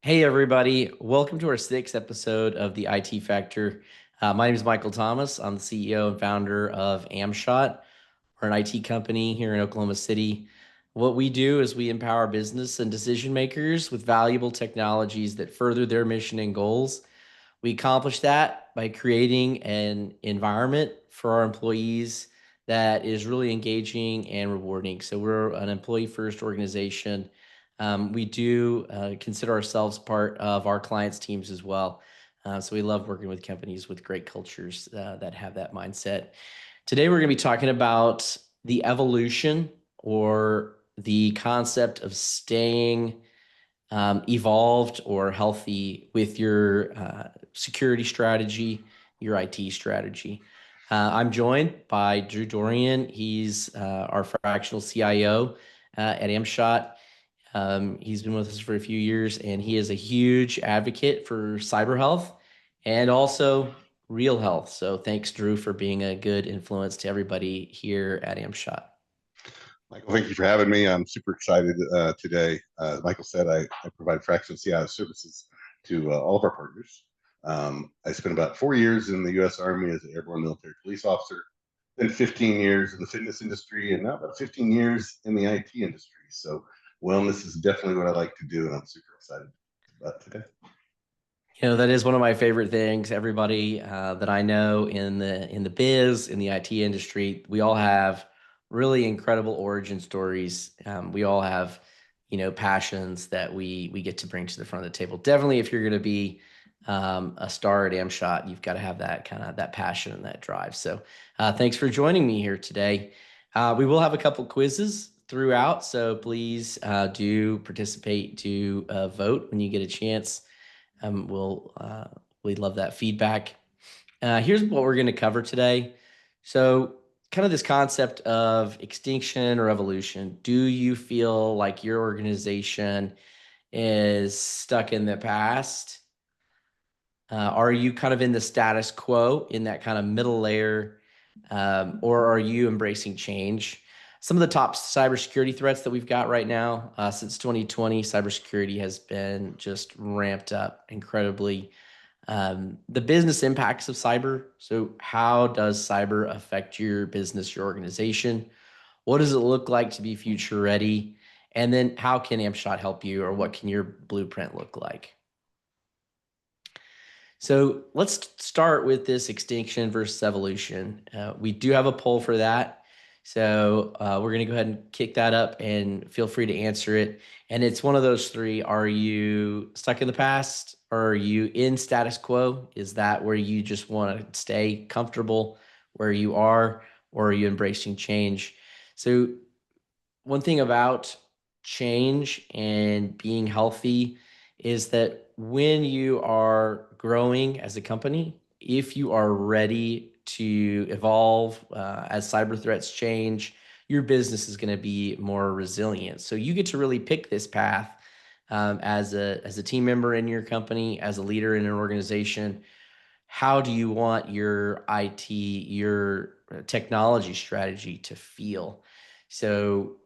Hey, everybody. Welcome to our sixth episode of the IT Factor. My name is Michael Thomas. I'm the CEO and founder of Amshot. We're an IT company here in Oklahoma City. What we do is we empower business and decision makers with valuable technologies that further their mission and goals. We accomplish that by creating an environment for our employees that is really engaging and rewarding. So we're an employee first organization. We do consider ourselves part of our clients' teams as well. So we love working with companies with great cultures that have that mindset. Today, we're going to be talking about the evolution or the concept of staying evolved or healthy with your security strategy, your IT strategy. I'm joined by Drew Dorian. He's our fractional CIO at Amshot. He's been with us for a few years, and he is a huge advocate for cyber health and also real health. So thanks, Drew, for being a good influence to everybody here at Amshot. Michael, thank you for having me. I'm super excited today. Michael said I provide fractional CIO services to all of our partners. I spent about 4 years in the U.S. Army as an airborne military police officer, then 15 years in the fitness industry, and now about 15 years in the IT industry. So wellness is definitely what I like to do, and I'm super excited about today. You know, that is one of my favorite things. Everybody that I know in the biz, in the IT industry, we all have really incredible origin stories. We all have, passions that we get to bring to the front of the table. Definitely, if you're going to be a star at Amshot, you've got to have that kind of that passion and that drive. So, thanks for joining me here today. We will have a couple quizzes throughout, so please do participate to vote when you get a chance. We'd love that feedback. Here's what we're going to cover today. So, kind of this concept of extinction or evolution. Do you feel like your organization is stuck in the past? Are you kind of in the status quo in that kind of middle layer, or are you embracing change? Some of the top cybersecurity threats that we've got right now, since 2020, cybersecurity has been just ramped up incredibly. The business impacts of cyber. So, how does cyber affect your business, your organization? What does it look like to be future ready? And then, how can Amshot help you, or what can your blueprint look like? So let's start with this extinction versus evolution. We do have a poll for that. So we're going to go ahead and kick that up and feel free to answer it. And it's one of those three. Are you stuck in the past? Or are you in status quo? Is that where you just want to stay comfortable where you are? Or are you embracing change? So one thing about change and being healthy is that when you are growing as a company, if you are ready to evolve as cyber threats change, your business is going to be more resilient. So you get to really pick this path as a team member in your company, as a leader in an organization. How do you want your IT, your technology strategy to feel? So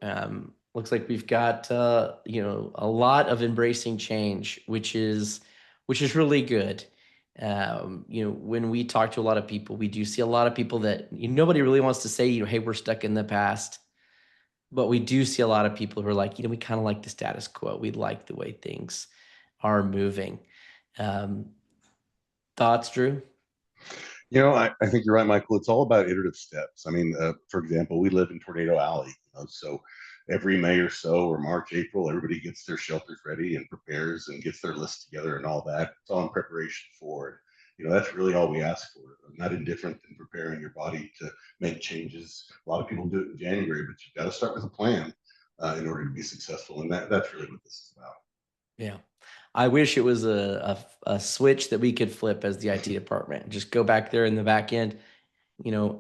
looks like we've got a lot of embracing change, which is really good. When we talk to a lot of people, we do see a lot of people that nobody really wants to say, hey, we're stuck in the past. But we do see a lot of people who are like, we kind of like the status quo. We like the way things are moving. Um, Thoughts, Drew? I think you're right, Michael. It's all about iterative steps. I mean, for example, we live in Tornado Alley, so every May or so, or March, April, everybody gets their shelters ready and prepares and gets their list together and all that. It's all in preparation for it. That's really all we ask for. I'm not indifferent in preparing your body to make changes. A lot of people do it in January, but you've got to start with a plan in order to be successful. And that's really what this is about. Yeah. I wish it was a switch that we could flip as the IT department. Just go back there in the back end.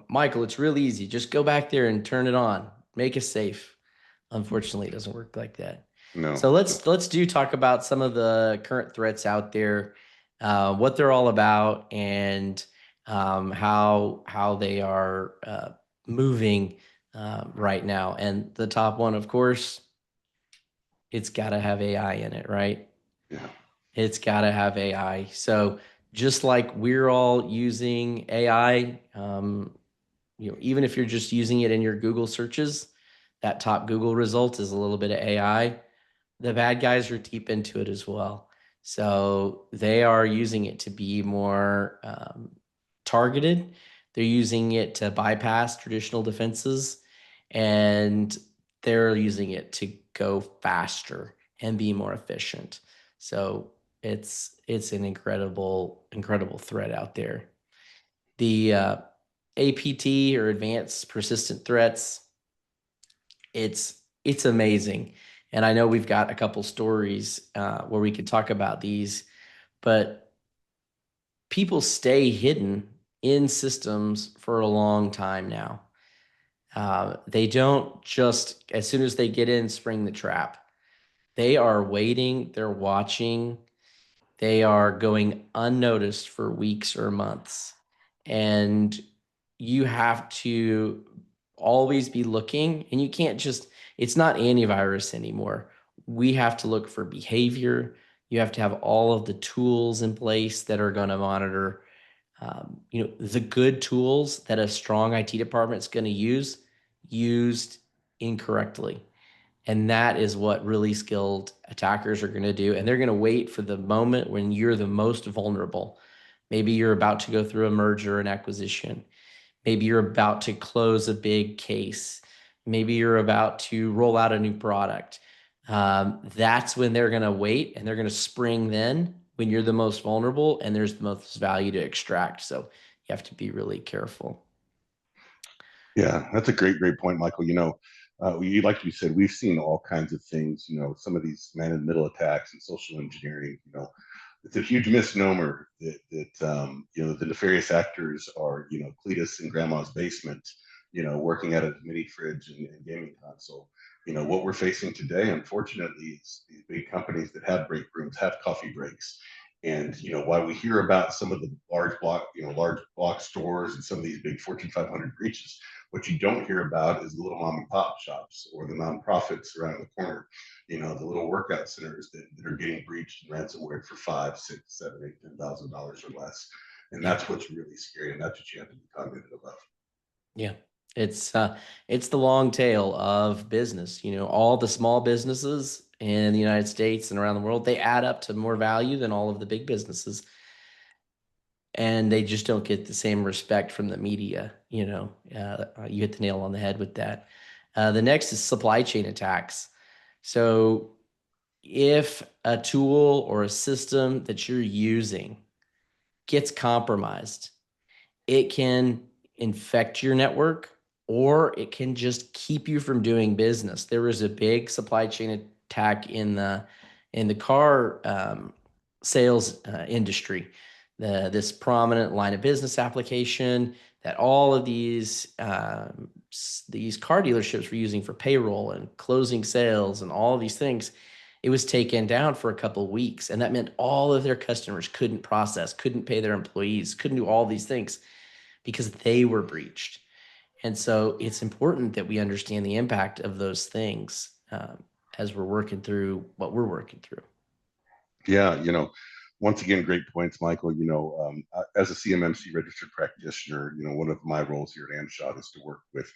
Michael, it's real easy. Just go back there and turn it on. Make us safe. Unfortunately, it doesn't work like that. No. So let's do talk about some of the current threats out there, what they're all about, and how they are moving right now. And the top one, of course, it's got to have AI in it, right? Yeah. It's got to have AI. So just like we're all using AI, even if you're just using it in your Google searches, that top Google result is a little bit of AI. The bad guys are deep into it as well. So they are using it to be more targeted. They're using it to bypass traditional defenses, and they're using it to go faster and be more efficient. So it's an incredible threat out there. The APT, or advanced persistent threats, it's amazing. And I know we've got a couple stories where we could talk about these, but people stay hidden in systems for a long time now. They don't just, as soon as they get in, spring the trap. They are waiting, they're watching, they are going unnoticed for weeks or months. And you have to always be looking, and you can't just, it's not antivirus anymore. We have to look for behavior. You have to have all of the tools in place that are going to monitor, the good tools that a strong IT department is going to use, used incorrectly. And that is what really skilled attackers are going to do. And they're going to wait for the moment when you're the most vulnerable. Maybe you're about to go through a merger and acquisition. Maybe you're about to close a big case. Maybe you're about to roll out a new product. That's when they're going to wait, and they're going to spring then when you're the most vulnerable and there's the most value to extract. So you have to be really careful. Yeah, that's a great point, Michael. Like you said, we've seen all kinds of things. Some of these man-in-the-middle attacks and social engineering. It's a huge misnomer that the nefarious actors are Cletus in grandma's basement, working at a mini fridge and gaming console. What we're facing today, unfortunately, is these big companies that have break rooms, have coffee breaks. And while we hear about some of the large block stores and some of these big Fortune 500 breaches, what you don't hear about is the little mom and pop shops or the nonprofits around the corner, the little workout centers that are getting breached and ransomware for five, six, seven, eight, $10,000 or less. And Yeah. that's what's really scary. And that's what you have to be cognizant of. Yeah. It's the long tail of business. All the small businesses in the United States and around the world, they add up to more value than all of the big businesses. And they just don't get the same respect from the media. You hit the nail on the head with that. The next is supply chain attacks. So if a tool or a system that you're using gets compromised, it can infect your network, or it can just keep you from doing business. There was a big supply chain attack in the car sales industry. This prominent line of business application that all of these car dealerships were using for payroll and closing sales and all of these things. It was taken down for a couple of weeks, and that meant all of their customers couldn't process, couldn't pay their employees, couldn't do all these things because they were breached. And so it's important that we understand the impact of those things as we're working through what we're working through. Yeah, once again, great points, Michael. As a CMMC registered practitioner, one of my roles here at Amshot is to work with,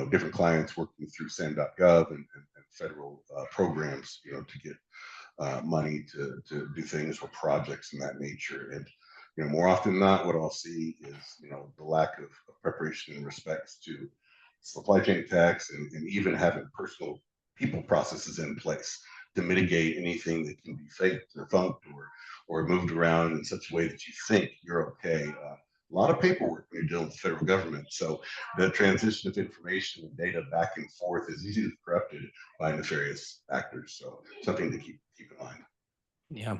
different clients working through SAM.gov and federal programs, to get money to do things or projects in that nature. And more often than not, what I'll see is the lack of preparation in respects to supply chain attacks and even having personal people processes in place to mitigate anything that can be faked or funked or moved around in such a way that you think you're okay. A lot of paperwork when you're dealing with the federal government. So the transition of information and data back and forth is easily corrupted by nefarious actors. So something to keep in mind. Yeah.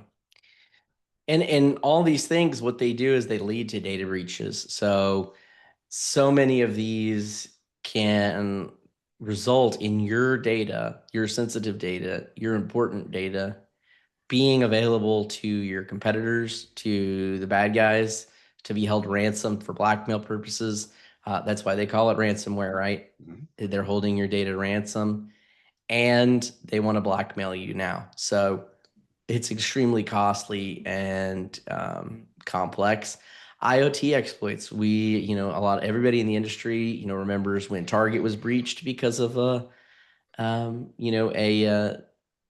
And all these things, what they do is they lead to data breaches. So many of these can result in your data, your sensitive data, your important data being available to your competitors, to the bad guys, to be held ransom for blackmail purposes. That's why they call it ransomware, right? Mm-hmm. They're holding your data ransom, and they want to blackmail you now. So It's extremely costly and complex. IoT exploits. Everybody in the industry, remembers when Target was breached because of a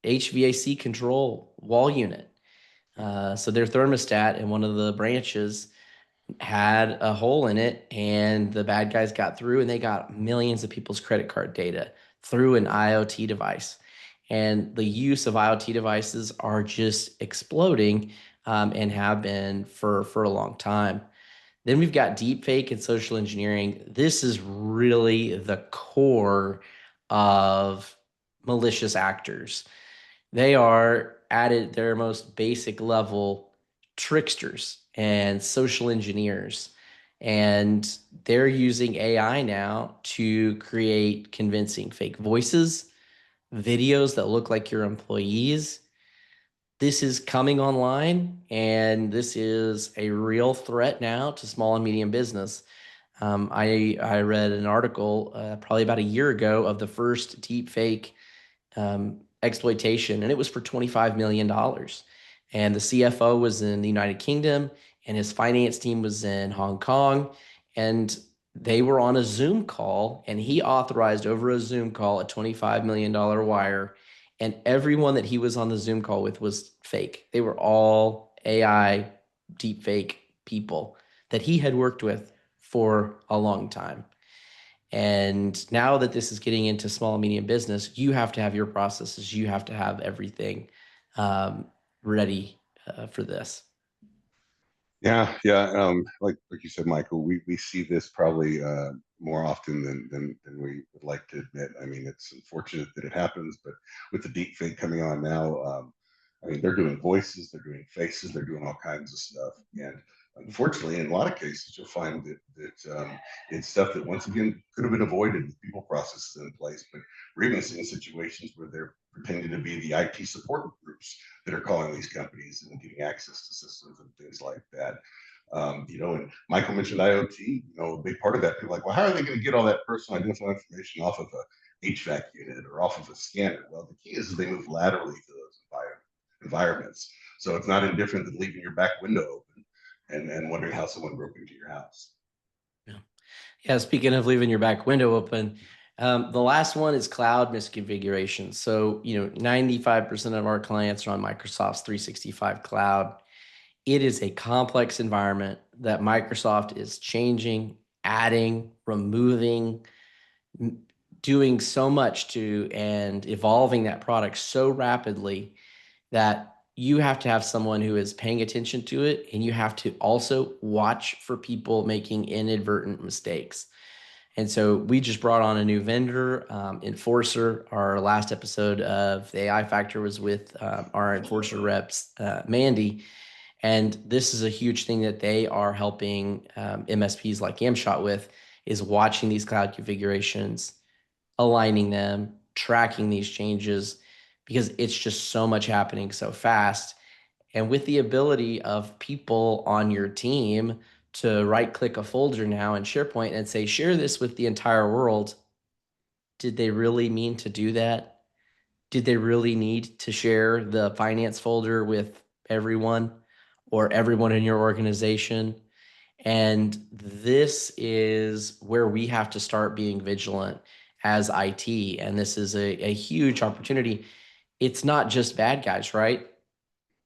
HVAC control wall unit. So their thermostat in one of the branches had a hole in it, and the bad guys got through and they got millions of people's credit card data through an IoT device. And the use of IoT devices are just exploding, and have been for a long time. Then we've got deep fake and social engineering. This is really the core of malicious actors. They are at their most basic level tricksters and social engineers. And they're using AI now to create convincing fake voices, videos that look like your employees. This is coming online, and this is a real threat now to small and medium business. I read an article probably about a year ago of the first deep fake exploitation, and it was for $25 million. And the CFO was in the United Kingdom, and his finance team was in Hong Kong, and they were on a Zoom call, and he authorized over a Zoom call a $25 million wire, and everyone that he was on the Zoom call with was fake. They were all AI deep fake people that he had worked with for a long time. And now that this is getting into small and medium business, you have to have your processes, you have to have everything ready for this. Yeah, yeah. Like you said, Michael, we see this probably more often than we would like to admit. I mean, it's unfortunate that it happens, but with the deep fake coming on now, I mean, they're doing voices, they're doing faces, they're doing all kinds of stuff. And unfortunately, in a lot of cases, you'll find that it's stuff that once again could have been avoided with people processes in place. But we're even seeing situations where they're pretending to be the IT support groups that are calling these companies and getting access to systems and things like that. And Michael mentioned IoT. A big part of that. People are like, well, how are they going to get all that personal identifying information off of a HVAC unit or off of a scanner? Well, the key is they move laterally to those environments. So it's not any different than leaving your back window open and wondering how someone broke into your house. Yeah. Yeah. Speaking of leaving your back window open, the last one is cloud misconfiguration. So, 95% of our clients are on Microsoft's 365 cloud. It is a complex environment that Microsoft is changing, adding, removing, doing so much to, and evolving that product so rapidly that you have to have someone who is paying attention to it, and you have to also watch for people making inadvertent mistakes. And so we just brought on a new vendor, Enforcer. Our last episode of the AI Factor was with our Enforcer reps, Mandy. And this is a huge thing that they are helping MSPs like Amshot with, is watching these cloud configurations, aligning them, tracking these changes, because it's just so much happening so fast. And with the ability of people on your team to right click a folder now in SharePoint and say, share this with the entire world, did they really mean to do that? Did they really need to share the finance folder with everyone or everyone in your organization? And this is where we have to start being vigilant as IT. And this is a huge opportunity. It's not just bad guys, right?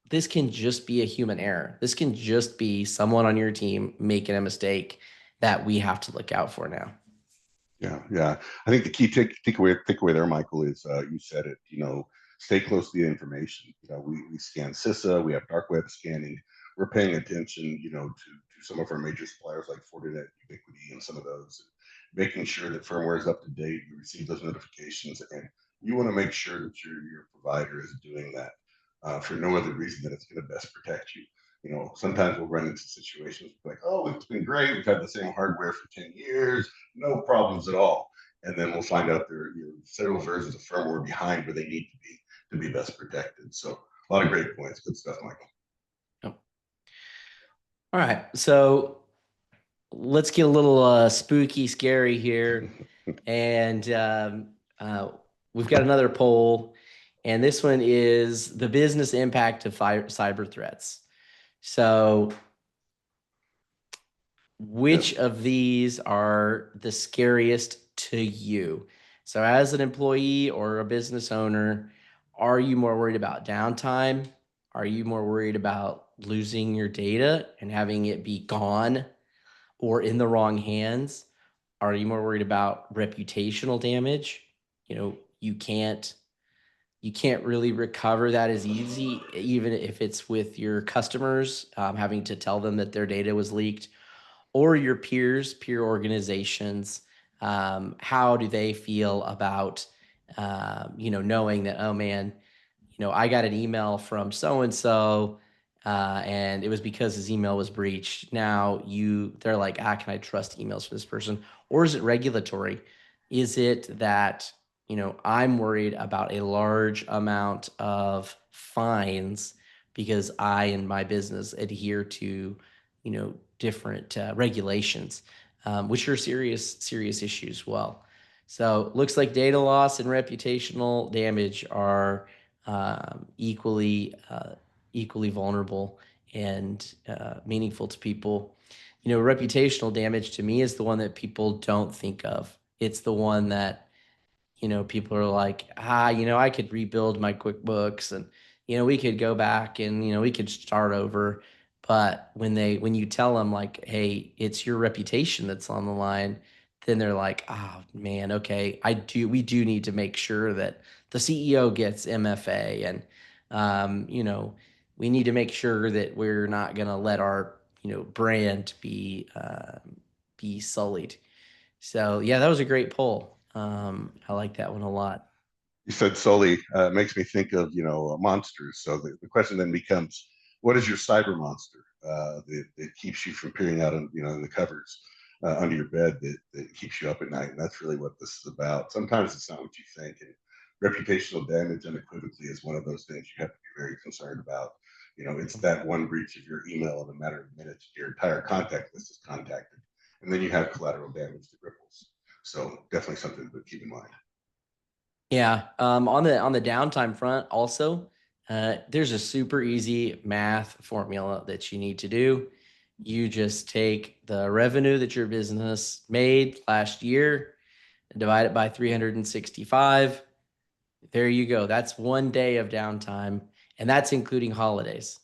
This can just be a human error. This can just be someone on your team making a mistake that we have to look out for now. Yeah, yeah. I think the key takeaway there, Michael, is you said it. Stay close to the information. We scan CISA, we have dark web scanning. We're paying attention, to some of our major suppliers like Fortinet, Ubiquiti, and some of those, making sure that firmware is up to date. You receive those notifications, and you want to make sure that your provider is doing that for no other reason than it's going to best protect you. Sometimes we'll run into situations like, oh, it's been great. We've had the same hardware for 10 years, no problems at all. And then we'll find out there are several versions of firmware behind where they need to be best protected. So a lot of great points. Good stuff, Michael. Yep. All right. So let's get a little spooky, scary here. And we've got another poll. And this one is the business impact of cyber threats. So, Yeah. which of these are the scariest to you? So, as an employee or a business owner, are you more worried about downtime? Are you more worried about losing your data and having it be gone or in the wrong hands? Are you more worried about reputational damage? You know, you can't really recover that as easy, even if it's with your customers, having to tell them that their data was leaked, or your peers, peer organizations. How do they feel about, knowing that, oh man, I got an email from so and so, and it was because his email was breached. Now they're like, can I trust emails from this person, or is it regulatory? Is it that I'm worried about a large amount of fines because I and my business adhere to different regulations, which are serious issues. Well, so looks like data loss and reputational damage are equally vulnerable and meaningful to people. Reputational damage to me is the one that people don't think of. It's the one that people are like, I could rebuild my QuickBooks and, we could go back and, we could start over. But when you tell them like, hey, it's your reputation that's on the line, then they're like, oh man, okay, we do need to make sure that the CEO gets MFA and, we need to make sure that we're not going to let our, brand be sullied. So yeah, that was a great poll. I like that one a lot. You said solely makes me think of monsters. So the question then becomes, what is your cyber monster that keeps you from peering out, in the covers under your bed that keeps you up at night? And that's really what this is about. Sometimes it's not what you think, and reputational damage unequivocally is one of those things you have to be very concerned about. It's that one breach of your email in a matter of minutes, your entire contact list is contacted, and then you have collateral damage that ripples. So definitely something to keep in mind. Yeah. On the downtime front, also, there's a super easy math formula that you need to do. You just take the revenue that your business made last year and divide it by 365. There you go. That's one day of downtime, and that's including holidays.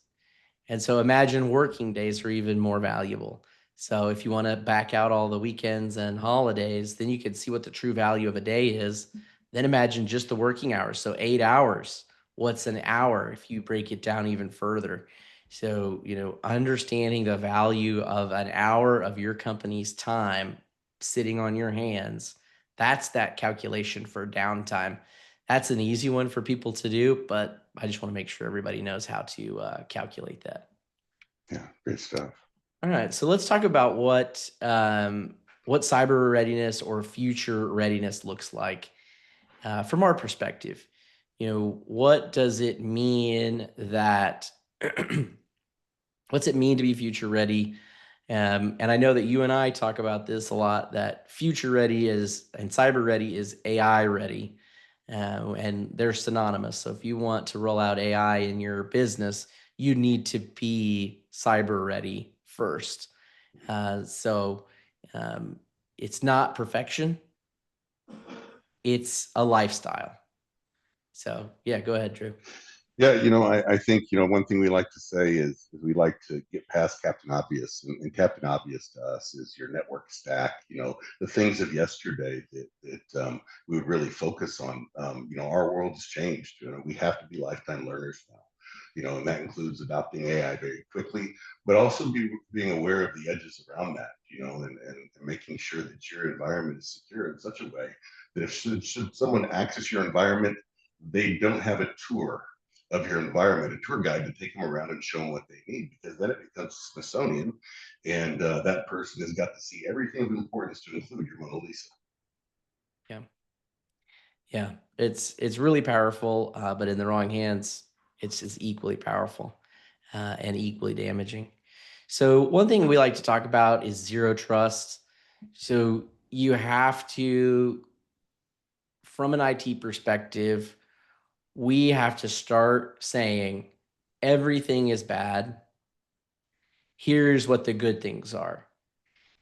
And so imagine working days are even more valuable. So if you want to back out all the weekends and holidays, then you can see what the true value of a day is. Then imagine just the working hours. So 8 hours. What's an hour if you break it down even further? So, understanding the value of an hour of your company's time sitting on your hands, that's that calculation for downtime. That's an easy one for people to do, but I just want to make sure everybody knows how to calculate that. Yeah, great stuff. All right, so let's talk about what cyber readiness or future readiness looks like from our perspective. What does it mean that what's it mean to be future ready? And I know that you and I talk about this a lot, that future ready is and cyber ready is AI ready, and they're synonymous. So if you want to roll out AI in your business, you need to be cyber ready first. So um, it's not perfection, it's a lifestyle. So yeah, go ahead, Drew. Yeah, I think, one thing we like to say is we like to get past Captain Obvious. And Captain Obvious to us is your network stack, the things of yesterday that we would really focus on. Our world has changed. We have to be lifetime learners now. And that includes adopting AI very quickly, but also being aware of the edges around that, and making sure that your environment is secure in such a way that if should someone access your environment, they don't have a tour of your environment, a tour guide to take them around and show them what they need, because then it becomes Smithsonian, and that person has got to see everything of importance to include your Mona Lisa. Yeah. Yeah, it's really powerful, but in the wrong hands, it's equally powerful and equally damaging. So one thing we like to talk about is zero trust. So you have to, from an IT perspective, we have to start saying everything is bad. Here's what the good things are.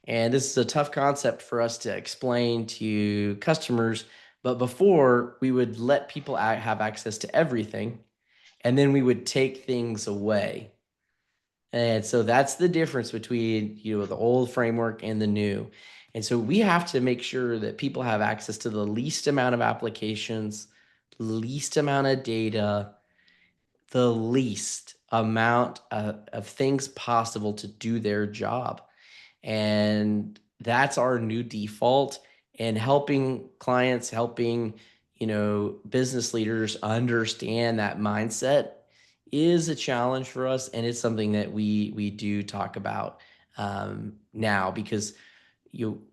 And this is a tough concept for us to explain to customers. But before, we would let people have access to everything, and then we would take things away. And so that's the difference between, the old framework and the new. And so we have to make sure that people have access to the least amount of applications, least amount of data, the least amount of things possible to do their job. And that's our new default. And helping clients, helping, business leaders understand that mindset is a challenge for us. And it's something that we do talk about now, because you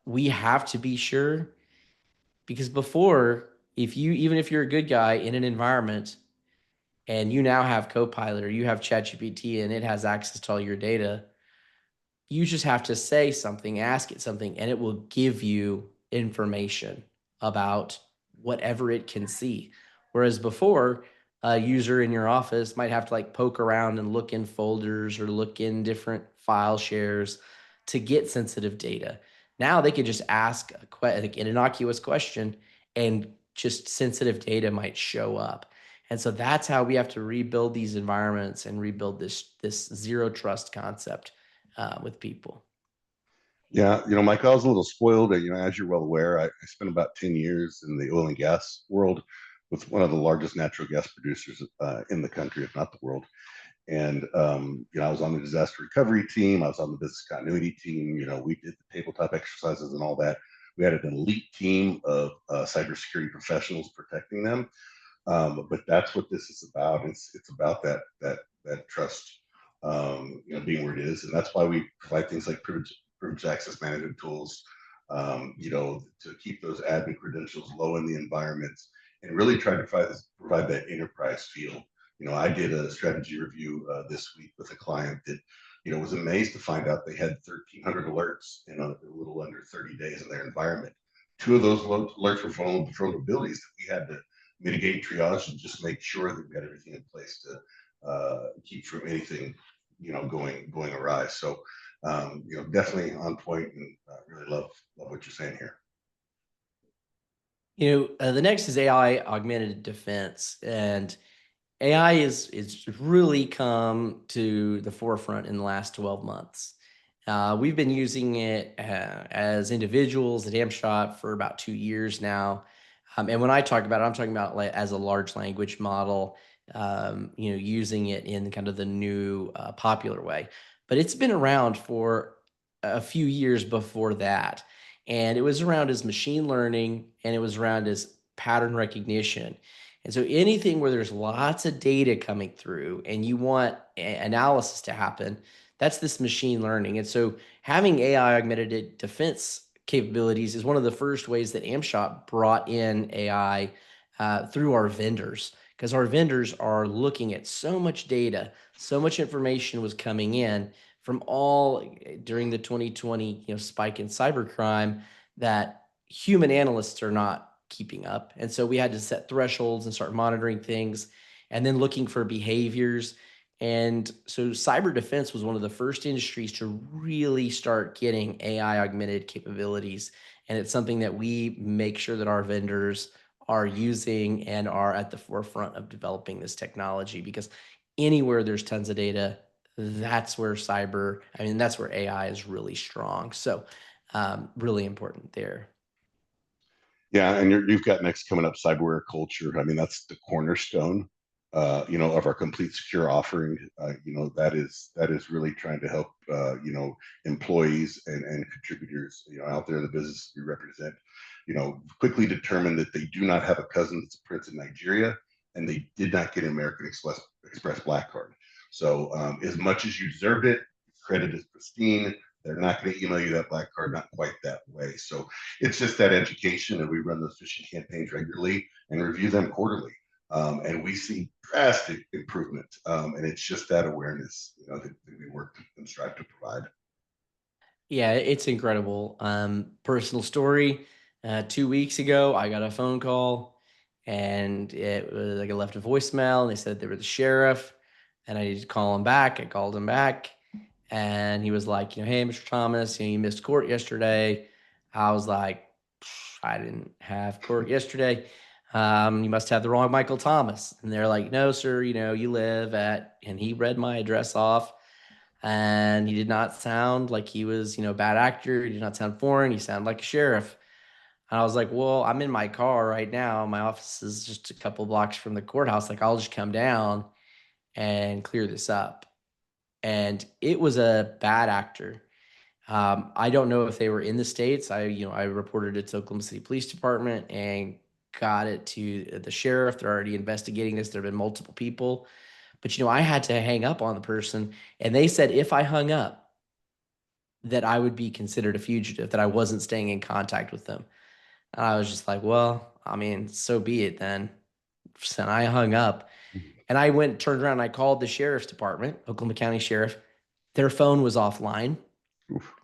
we have to be sure. Because before, if you even if you're a good guy in an environment and you now have Copilot or you have ChatGPT and it has access to all your data, you just have to say something, ask it something, and it will give you information about whatever it can see. Whereas before, a user in your office might have to like poke around and look in folders or look in different file shares to get sensitive data. Now they could just ask like an innocuous question, and just sensitive data might show up. And so that's how we have to rebuild these environments and rebuild this zero trust concept with people. Yeah, Mike, I was a little spoiled. As you're well aware, I spent about 10 years in the oil and gas world with one of the largest natural gas producers in the country, if not the world. And I was on the disaster recovery team. I was on the business continuity team. We did the tabletop exercises and all that. We had an elite team of cybersecurity professionals protecting them. But that's what this is about. It's about that trust, being where it is, and that's why we provide things like privileged access management tools, to keep those admin credentials low in the environments, and really try to provide that enterprise feel. I did a strategy review this week with a client that, was amazed to find out they had 1,300 alerts in a little under 30 days in their environment. Two of those alerts were vulnerabilities that we had to mitigate, triage, and just make sure that we had everything in place to keep from anything, going awry. So, definitely on point, and really love what you're saying here. The next is AI augmented defense, and AI is really come to the forefront in the last 12 months. We've been using it as individuals at Amshot for about 2 years now. And when I talk about it, I'm talking about like as a large language model, using it in kind of the new popular way. But it's been around for a few years before that. And it was around as machine learning, and it was around as pattern recognition. And so anything where there's lots of data coming through and you want analysis to happen, that's this machine learning. And so having AI augmented defense capabilities is one of the first ways that Amshot brought in AI through our vendors, because our vendors are looking at so much data, so much information was coming in from all during the 2020 spike in cybercrime, that human analysts are not keeping up. And so we had to set thresholds and start monitoring things and then looking for behaviors. And so cyber defense was one of the first industries to really start getting AI augmented capabilities. And it's something that we make sure that our vendors are using and are at the forefront of developing this technology, because anywhere there's tons of data, that's where that's where AI is really strong. So really important there. Yeah, and you've got next coming up cyberware culture. I mean, that's the cornerstone, of our complete secure offering. That is really trying to help, employees and contributors, out there in the business we represent, quickly determine that they do not have a cousin that's a prince in Nigeria, and they did not get an American Express Black Card. So, as much as you deserved it, credit is pristine. They're not going to email you that black card, not quite that way. So it's just that education, and we run those phishing campaigns regularly and review them quarterly. And we see drastic improvement. And it's just that awareness, that we work and strive to provide. Yeah, it's incredible. Personal story. 2 weeks ago, I got a phone call. and it was like I left a voicemail, and they said they were the sheriff, and I needed to call him back. I called him back, and he was like, hey, Mr. Thomas, you missed court yesterday. I was like, I didn't have court yesterday. You must have the wrong Michael Thomas. And they're like, no, sir, you live at, and he read my address off, and he did not sound like he was, a bad actor. He did not sound foreign. He sounded like a sheriff. And I was like, well, I'm in my car right now. My office is just a couple blocks from the courthouse. Like, I'll just come down and clear this up. And it was a bad actor. I don't know if they were in the States. I reported it to Oklahoma City Police Department and got it to the sheriff. They're already investigating this. There have been multiple people. But, I had to hang up on the person. And they said if I hung up, that I would be considered a fugitive, that I wasn't staying in contact with them. And I was just like, well, I mean, so be it then. And I hung up, and I turned around, and I called the sheriff's department, Oklahoma County Sheriff. Their phone was offline. Oof.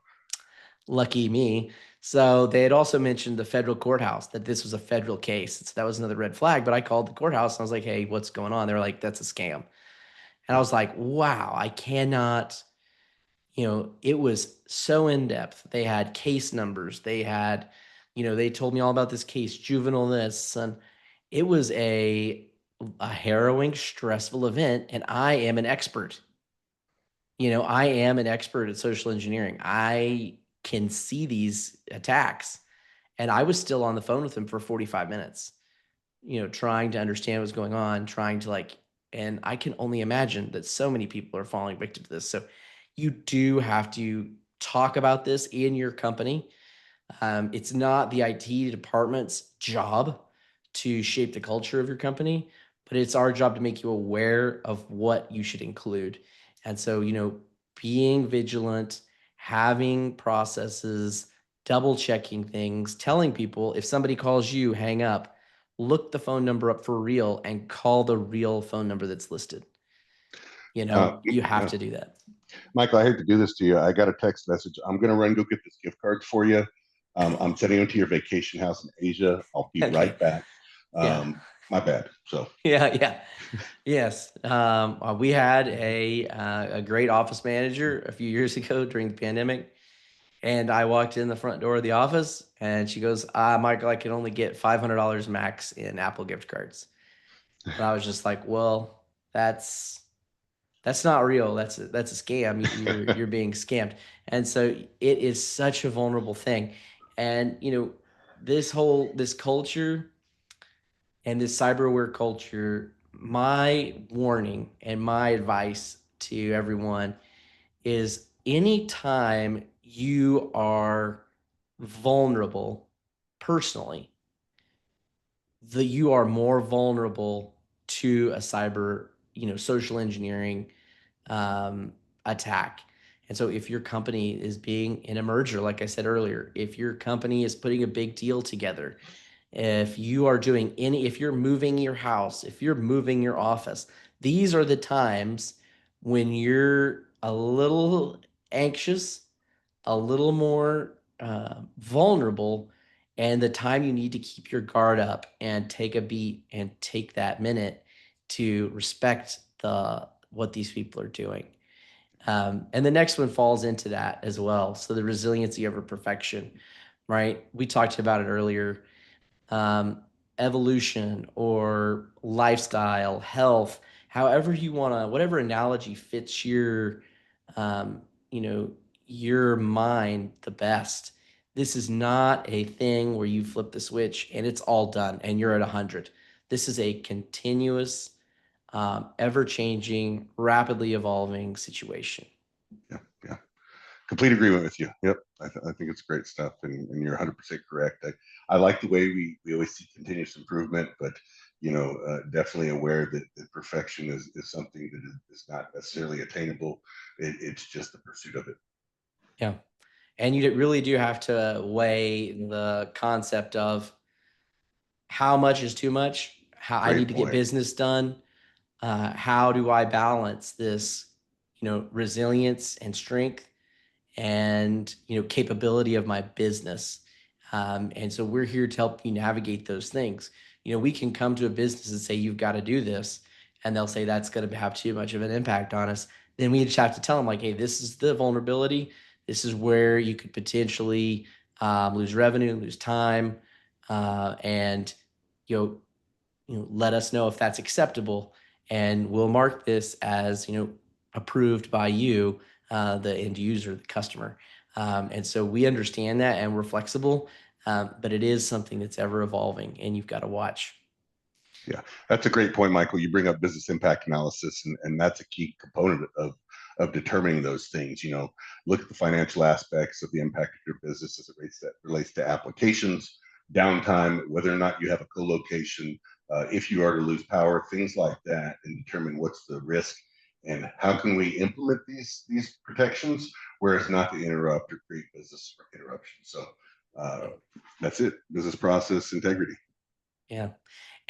Lucky me. So they had also mentioned the federal courthouse, that this was a federal case. So that was another red flag. But I called the courthouse and I was like, hey, what's going on? They were like, that's a scam. And I was like, wow, I cannot, it was so in depth. They had case numbers. They had, they told me all about this case, juvenile this, and it was a harrowing, stressful event. And I am an expert. I am an expert at social engineering. I can see these attacks. And I was still on the phone with him for 45 minutes, trying to understand what's going on, trying to and I can only imagine that so many people are falling victim to this. So you do have to talk about this in your company. It's not the IT department's job to shape the culture of your company, but it's our job to make you aware of what you should include. And so, being vigilant, having processes, double checking things, telling people if somebody calls you, hang up, look the phone number up for real and call the real phone number that's listed. You have Yeah. to do that. Michael, I hate to do this to you. I got a text message. I'm going to run go get this gift card for you. I'm sending them to your vacation house in Asia. I'll be Okay. right back. Yeah. My bad. So, Yeah. Yeah. Yes. We had a great office manager a few years ago during the pandemic. And I walked in the front door of the office and she goes, Michael, I can only get $500 max in Apple gift cards. And I was just like, well, that's not real. That's a scam. You're being scammed. And so it is such a vulnerable thing. And this culture and this cyberware culture, my warning and my advice to everyone is anytime you are vulnerable personally, you are more vulnerable to a cyber, social engineering attack. And so if your company is being in a merger, like I said earlier, if your company is putting a big deal together, if you are doing if you're moving your house, if you're moving your office, these are the times when you're a little anxious, a little more vulnerable, and the time you need to keep your guard up and take a beat and take that minute to respect what these people are doing. And the next one falls into that as well. So the resiliency over perfection, right? We talked about it earlier. Um, Evolution or lifestyle, health, however you want to, whatever analogy fits um, you know, your mind the best. This is not a thing where you flip the switch and it's all done and you're at 100. This is a continuous, ever changing, rapidly evolving situation. yeah, yeah. Complete agreement with you. Yep. I think it's great stuff. And you're 100% correct. I like the way we always see continuous improvement, but, definitely aware that perfection is something that is not necessarily attainable. It's just the pursuit of it. Yeah. And you really do have to weigh the concept of how much is too much, how I need Great to get point. business done, how do I balance this, resilience and strength and, capability of my business. And so we're here to help you navigate those things. We can come to a business and say, you've got to do this. And they'll say that's going to have too much of an impact on us. Then we just have to tell them like, hey, this is the vulnerability. This is where you could potentially lose revenue, lose time, and you know, let us know if that's acceptable, and we'll mark this as approved by you, the end user, the customer. And so we understand that, and we're flexible, but it is something that's ever evolving, and you've got to watch. Yeah, that's a great point, Michael. You bring up business impact analysis, and that's a key component of determining those things. Look at the financial aspects of the impact of your business as it relates to applications, downtime, whether or not you have a co-location, if you are to lose power, things like that, and determine what's the risk and how can we implement these protections, whereas not to interrupt or create business interruption. So that's it, business process integrity. Yeah.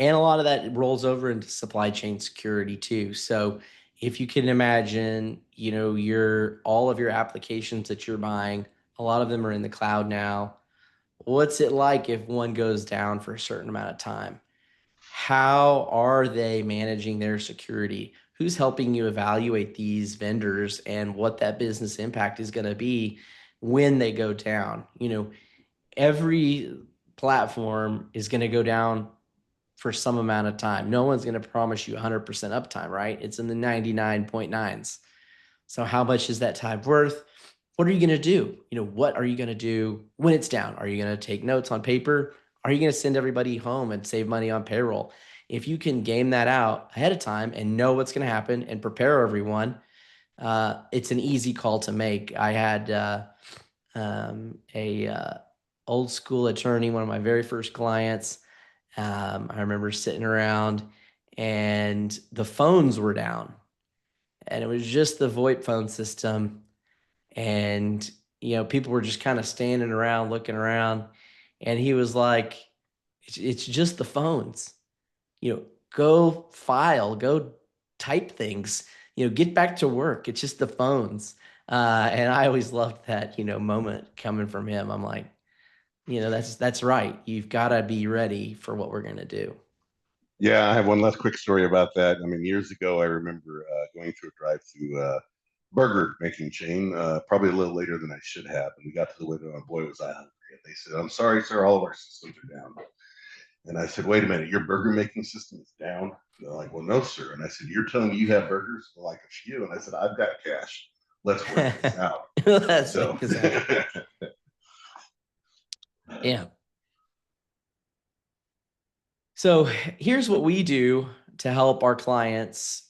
And a lot of that rolls over into supply chain security too. So if you can imagine, your all of your applications that you're buying, a lot of them are in the cloud now. What's it like if one goes down for a certain amount of time? How are they managing their security? Who's helping you evaluate these vendors and what that business impact is going to be when they go down? Every platform is going to go down for some amount of time. No one's going to promise you 100% uptime, right? It's in the 99.9s. So how much is that time worth? What are you going to do? What are you going to do when it's down? Are you going to take notes on paper? Are you going to send everybody home and save money on payroll? If you can game that out ahead of time and know what's going to happen and prepare everyone, it's an easy call to make. I had a old school attorney, one of my very first clients. I remember sitting around and the phones were down, and it was just the VoIP phone system. And, people were just kind of standing around, looking around. And he was like, it's just the phones, go file, go type things, get back to work. It's just the phones. And I always loved that, moment coming from him. I'm like, that's right. You've got to be ready for what we're going to do. Yeah, I have one last quick story about that. I mean, years ago, I remember going through a drive-through burger making chain, probably a little later than I should have. And we got to the window, and boy, was I hungry. And they said, "I'm sorry, sir, all of our systems are down." And I said, "Wait a minute, your burger making system is down?" And they're like, "Well, no, sir." And I said, "You're telling me you have burgers?" Well, like a few. And I said, "I've got cash. Let's work this out." Let's So, make this happen. Yeah. So here's what we do to help our clients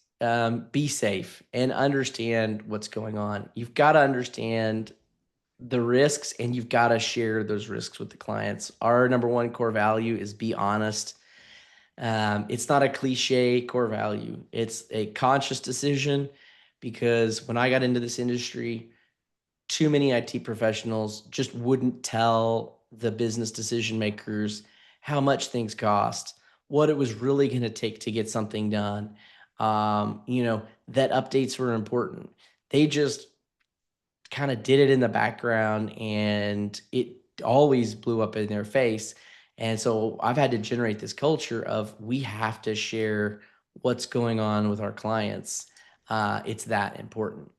be safe and understand what's going on. You've got to understand the risks, and you've got to share those risks with the clients. Our number one core value is be honest. It's not a cliche core value. It's a conscious decision, because when I got into this industry, too many IT professionals just wouldn't tell the business decision makers how much things cost, what it was really going to take to get something done. That updates were important. They just kind of did it in the background, and it always blew up in their face. And so I've had to generate this culture of, we have to share what's going on with our clients. It's that important.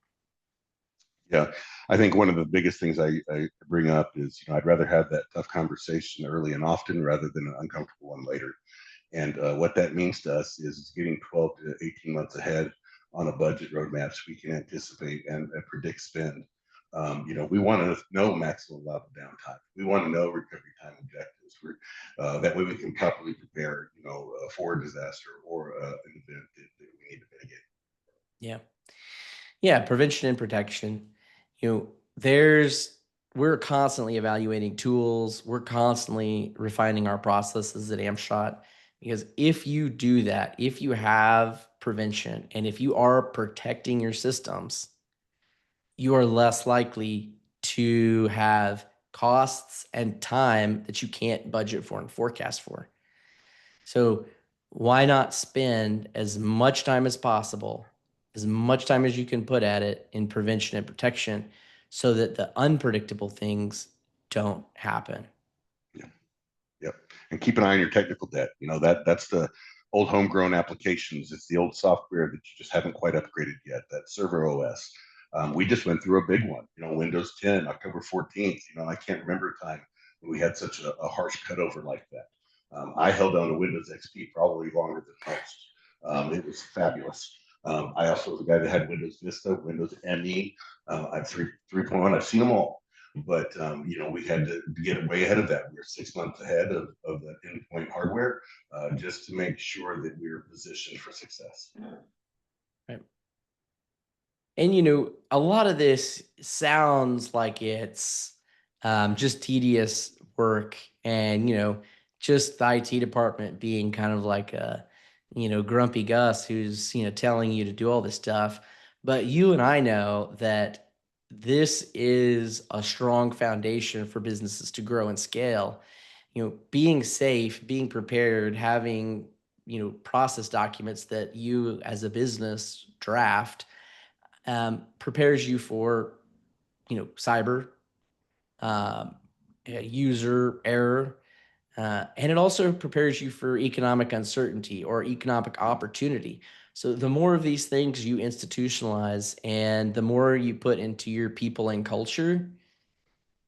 yeah, I think one of the biggest things I bring up is, I'd rather have that tough conversation early and often rather than an uncomfortable one later. And what that means to us is getting 12 to 18 months ahead on a budget roadmap so we can anticipate and predict spend. We want to know maximum level downtime. We want to know recovery time objectives. That way we can properly prepare, for a disaster or an event that we need to mitigate. Yeah. Yeah. Prevention and protection. We're constantly evaluating tools. We're constantly refining our processes at Amshot, because if you do that, if you have prevention, and if you are protecting your systems, you are less likely to have costs and time that you can't budget for and forecast for. So why not spend as much time as possible, as much time as you can put at it in prevention and protection, so that the unpredictable things don't happen? Yeah. Yep. and keep an eye on your technical debt. That's the old homegrown applications. It's the old software that you just haven't quite upgraded yet. That server OS. We just went through a big one. Windows 10, October 14th. I can't remember a time when we had such a harsh cutover like that. I held on to Windows XP probably longer than most. It was fabulous. I also was a guy that had Windows Vista, Windows ME. I have 3.1. I've seen them all. But we had to get way ahead of that. We were 6 months ahead of the endpoint hardware, just to make sure that we were positioned for success. Right. And a lot of this sounds like it's just tedious work, and just the IT department being kind of like a grumpy Gus who's telling you to do all this stuff. But you and I know that this is a strong foundation for businesses to grow and scale. Being safe, being prepared, having process documents that you as a business draft prepares you for cyber, um, user error, and it also prepares you for economic uncertainty or economic opportunity. So the more of these things you institutionalize and the more you put into your people and culture,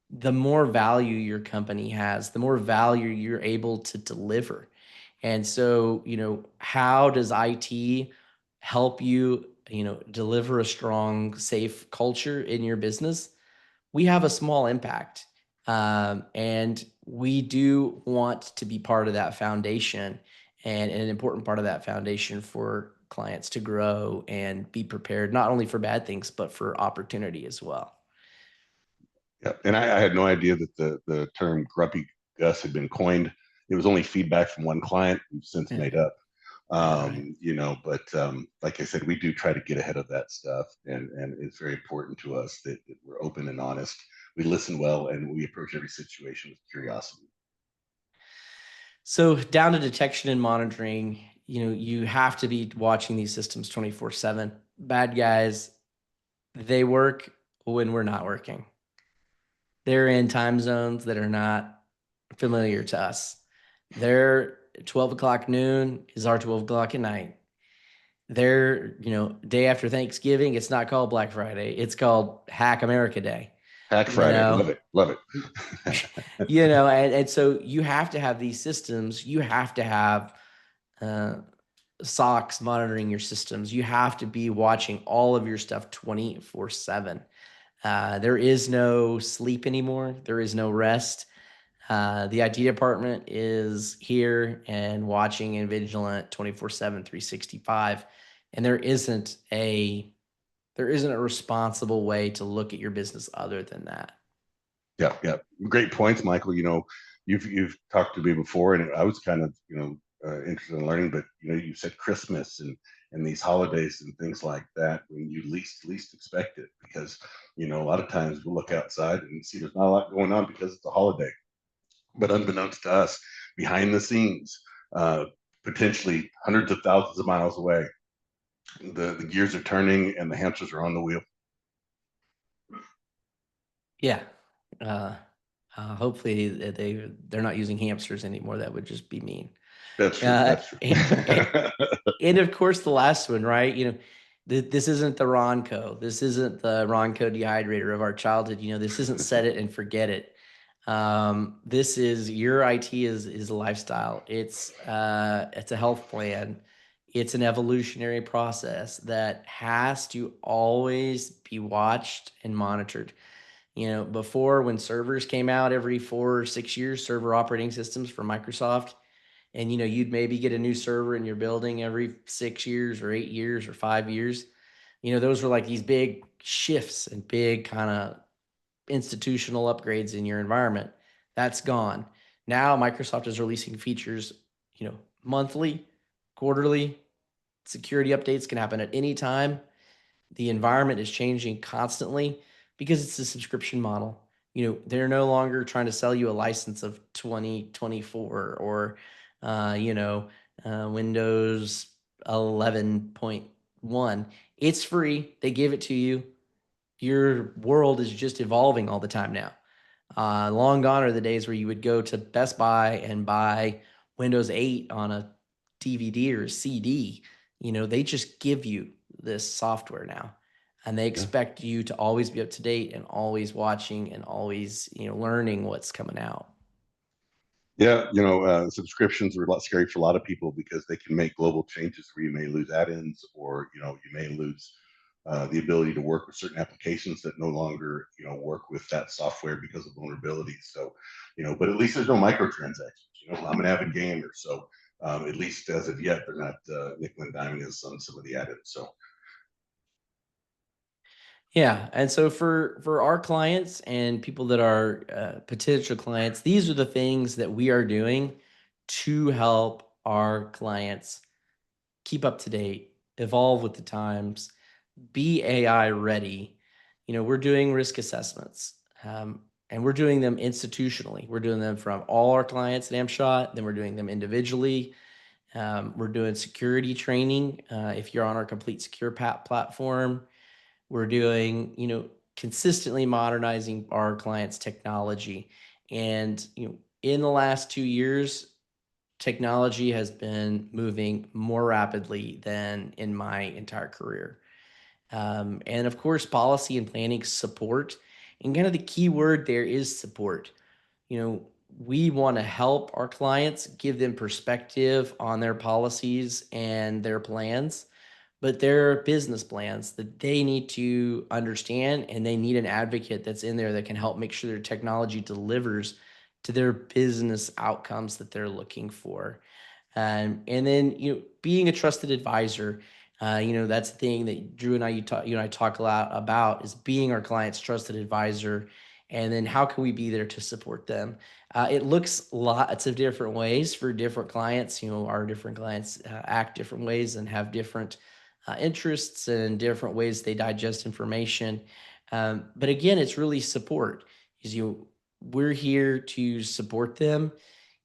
the more value your company has, the more value you're able to deliver. And so, how does IT help you deliver a strong, safe culture in your business? We have a small impact. And we do want to be part of that foundation and an important part of that foundation for clients to grow and be prepared, not only for bad things, but for opportunity as well. Yeah, and I had no idea that the term "grumpy Gus" had been coined. It was only feedback from one client who's since Yeah. made up. Yeah, right. But like I said, we do try to get ahead of that stuff, and it's very important to us that we're open and honest. We listen well, and we approach every situation with curiosity. So down to detection and monitoring, you have to be watching these systems 24/7. Bad guys, they work when we're not working. They're in time zones that are not familiar to us. Their 12 o'clock noon is our 12 o'clock at night. Their day after Thanksgiving, it's not called Black Friday. It's called Hack America Day, Hack you Friday, know? love it, love it. And so you have to have these systems. You have to have uh, SOCs monitoring your systems. You have to be watching all of your stuff 24/7. There is no sleep anymore. There is no rest. The IT department is here and watching and vigilant 24/7, 365. And there isn't a responsible way to look at your business other than that. Yeah, yeah, great points, Michael. You've talked to me before, and I was kind of interested in learning, but you said Christmas and these holidays and things like that when you least expect it, because a lot of times we'll look outside and see there's not a lot going on because it's a holiday, but unbeknownst to us, behind the scenes, potentially hundreds of thousands of miles away, the gears are turning and the hamsters are on the wheel. Yeah. Uh, Hopefully they're not using hamsters anymore. That would just be mean. That's true. Uh, That's true. and of course, the last one, right? This isn't the Ronco. This isn't the Ronco dehydrator of our childhood. This isn't set it and forget it. This is your IT is a lifestyle. It's a health plan. It's an evolutionary process that has to always be watched and monitored. Before, when servers came out every 4 or 6 years, server operating systems from Microsoft, and you'd maybe get a new server in your building every 6 years or 8 years or 5 years. Those were like these big shifts and big kind of institutional upgrades in your environment. That's gone. Now Microsoft is releasing features, monthly, quarterly. Security updates can happen at any time. The environment is changing constantly because it's a subscription model. They're no longer trying to sell you a license of 2024 or Windows 11.1. It's free. They give it to you. Your world is just evolving all the time now. Long gone are the days where you would go to Best Buy and buy Windows 8 on a DVD or a CD. They just give you this software now, and they Yeah. expect you to always be up to date and always watching and always, learning what's coming out. Yeah, subscriptions are a lot scary for a lot of people because they can make global changes where you may lose add-ins, or you may lose the ability to work with certain applications that no longer work with that software because of vulnerabilities. So, but at least there's no microtransactions. I'm an avid gamer, so at least as of yet, they're not nickel and diming us on some of the add-ins. So Yeah, and so for our clients and people that are potential clients, these are the things that we are doing to help our clients keep up to date, evolve with the times, be AI ready. We're doing risk assessments, and we're doing them institutionally. We're doing them from all our clients at Amshot. Then we're doing them individually. We're doing security training. If you're on our Complete Secure platform, we're doing, consistently modernizing our clients' technology. And, in the last 2 years, technology has been moving more rapidly than in my entire career. And of course, policy and planning support. And kind of the key word there is support. You know, we want to help our clients, give them perspective on their policies and their plans, but there are business plans that they need to understand, and they need an advocate that's in there that can help make sure their technology delivers to their business outcomes that they're looking for. And then, being a trusted advisor, that's the thing that Drew and I talk a lot about, is being our client's trusted advisor. And then how can we be there to support them? It looks lots of different ways for different clients. Our different clients act different ways and have different interests and different ways they digest information. But again, it's really support. Is We're here to support them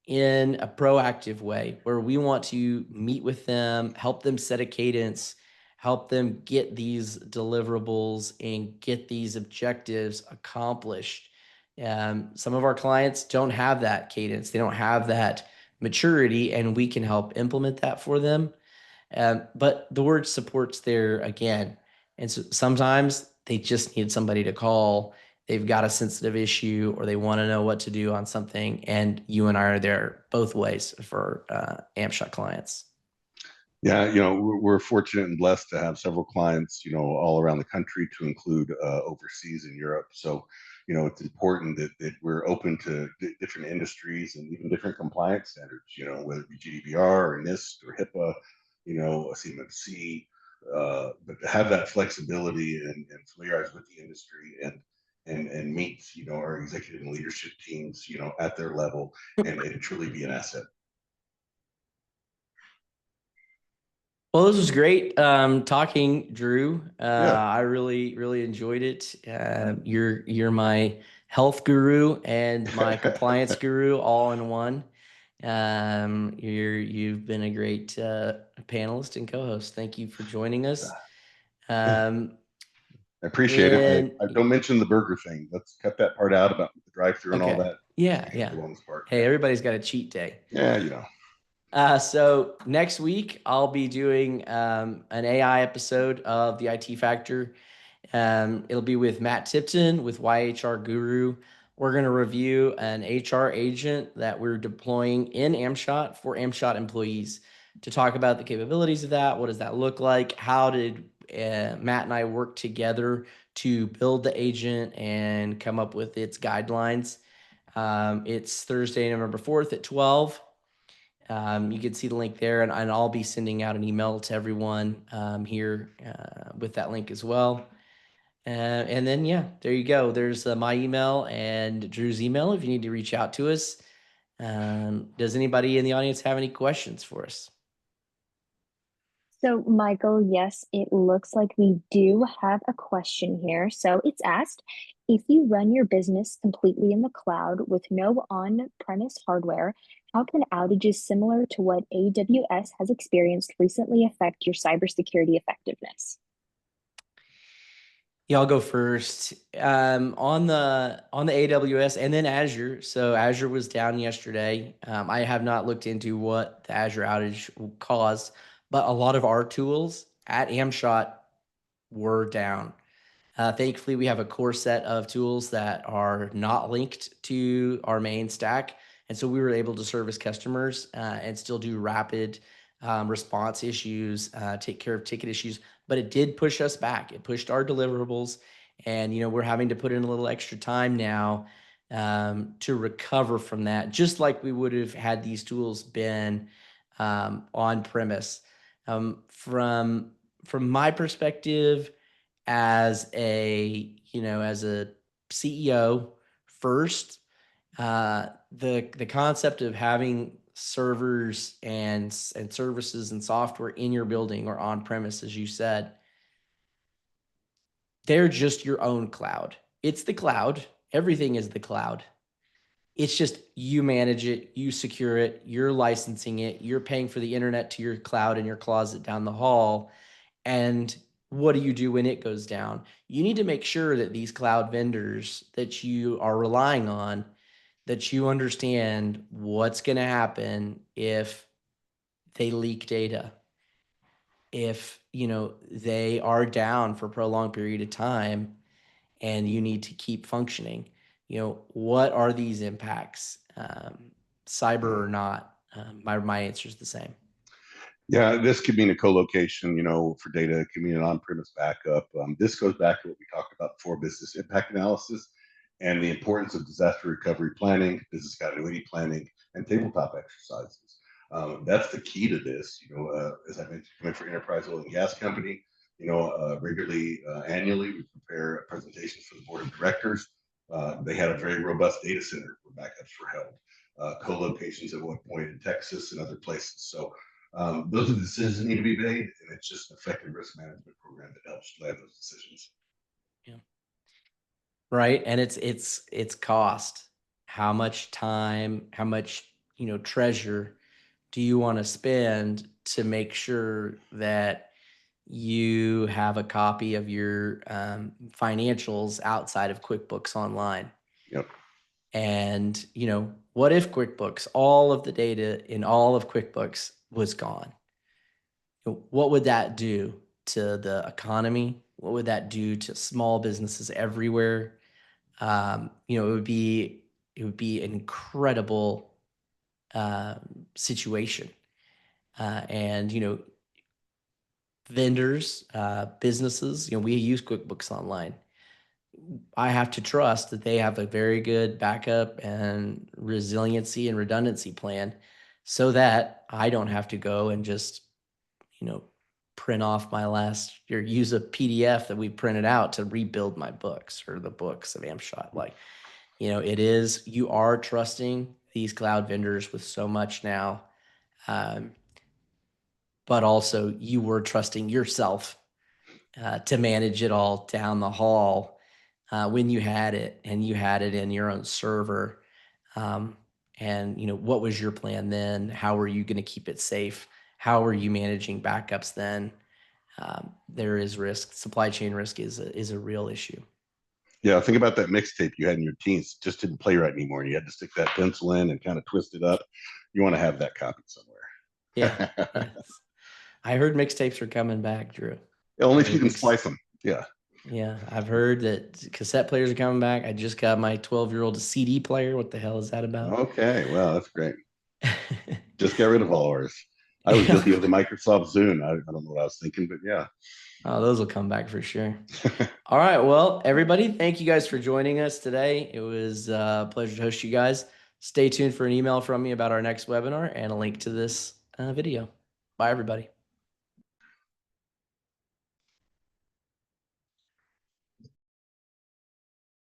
in a proactive way, where we want to meet with them, help them set a cadence, help them get these deliverables and get these objectives accomplished. Some of our clients don't have that cadence, they don't have that maturity, and we can help implement that for them. But the word support's there again. And so sometimes they just need somebody to call. They've got a sensitive issue, or they want to know what to do on something. And you and I are there both ways for Amshot clients. yeah, we're fortunate and blessed to have several clients, all around the country, to include overseas in Europe. So, it's important that we're open to different industries and even different compliance standards, whether it be GDPR or NIST or HIPAA, CMMC, but to have that flexibility and familiarize with the industry and meet, our executive and leadership teams, at their level, and truly be an asset. Well, this was great talking, Drew. Yeah. I really, really enjoyed it. You're my health guru and my compliance guru all in one. You've been a great panelist and co-host. Thank you for joining us. Yeah. Um, I appreciate it. and I don't mention the burger thing. Let's cut that part out about the drive-through and all okay, that. yeah, Speaking of yeah. the wellness part, Hey, yeah, everybody's got a cheat day. yeah. So next week I'll be doing an AI episode of the IT Factor. It'll be with Matt Tipton with YHR Guru. We're going to review an HR agent that we're deploying in Amshot for Amshot employees, to talk about the capabilities of that. What does that look like? How did Matt and I work together to build the agent and come up with its guidelines? It's Thursday, November 4th at 12. You can see the link there, and I'll be sending out an email to everyone here with that link as well. And then, yeah, there you go. There's my email and Drew's email if you need to reach out to us. Does anybody in the audience have any questions for us? So, Michael, yes, it looks like we do have a question here. So it's asked, if you run your business completely in the cloud with no on-premise hardware, how can outages similar to what AWS has experienced recently affect your cybersecurity effectiveness? Yeah, I'll go first. On the AWS and then Azure. So Azure was down yesterday. I have not looked into what the Azure outage caused, but a lot of our tools at Amshot were down. Thankfully, we have a core set of tools that are not linked to our main stack. And so we were able to service customers and still do rapid response issues, take care of ticket issues. But it did push us back. It pushed our deliverables. And, we're having to put in a little extra time now to recover from that, just like we would have had these tools been on premise. From my perspective, as a CEO first, the concept of having servers and services and software in your building or on premise, as you said, they're just your own cloud. It's the cloud. Everything is the cloud. It's just you manage it, you secure it, you're licensing it, you're paying for the internet to your cloud in your closet down the hall. And what do you do when it goes down? You need to make sure that these cloud vendors that you are relying on, that you understand what's going to happen if they leak data, if, they are down for a prolonged period of time and you need to keep functioning. What are these impacts, cyber or not? My answer is the same. Yeah, this could mean a co-location, for data. It could mean an on-premise backup. This goes back to what we talked about before: business impact analysis and the importance of disaster recovery planning, business continuity planning, and tabletop exercises. That's the key to this. As I mentioned, coming for enterprise oil and gas company, regularly, annually, we prepare presentations for the board of directors. They had a very robust data center where backups were held, co-locations at one point in Texas and other places. So those are the decisions that need to be made, and it's just an effective risk management program that helps land those decisions. Yeah. Right. And it's cost. How much time, how much, treasure do you want to spend to make sure that you have a copy of your financials outside of QuickBooks Online? Yep. And, what if QuickBooks, all of the data in all of QuickBooks was gone? What would that do to the economy? What would that do to small businesses everywhere? It would be an incredible situation. And, vendors, businesses, we use QuickBooks Online. I have to trust that they have a very good backup and resiliency and redundancy plan so that I don't have to go and just, print off my last or use a PDF that we printed out to rebuild my books or the books of Amshot. You are trusting these cloud vendors with so much now. But also you were trusting yourself to manage it all down the hall when you had it and you had it in your own server. And what was your plan then? How were you going to keep it safe? How are you managing backups then? There is risk. Supply chain risk is a real issue. Yeah, think about that mixtape you had in your teens. Just didn't play right anymore, and you had to stick that pencil in and kind of twist it up. You want to have that copy somewhere. Yeah. Yes. I heard mixtapes are coming back, Drew. Only if you can splice them. Yeah. Yeah, I've heard that cassette players are coming back. I just got my 12-year-old CD player. What the hell is that about? Okay, well, that's great. Just get rid of all ours. I was guilty of the Microsoft Zune. I don't know what I was thinking, but yeah. Oh, those will come back for sure. All right. Well, everybody, thank you guys for joining us today. It was a pleasure to host you guys. Stay tuned for an email from me about our next webinar and a link to this video. Bye, everybody.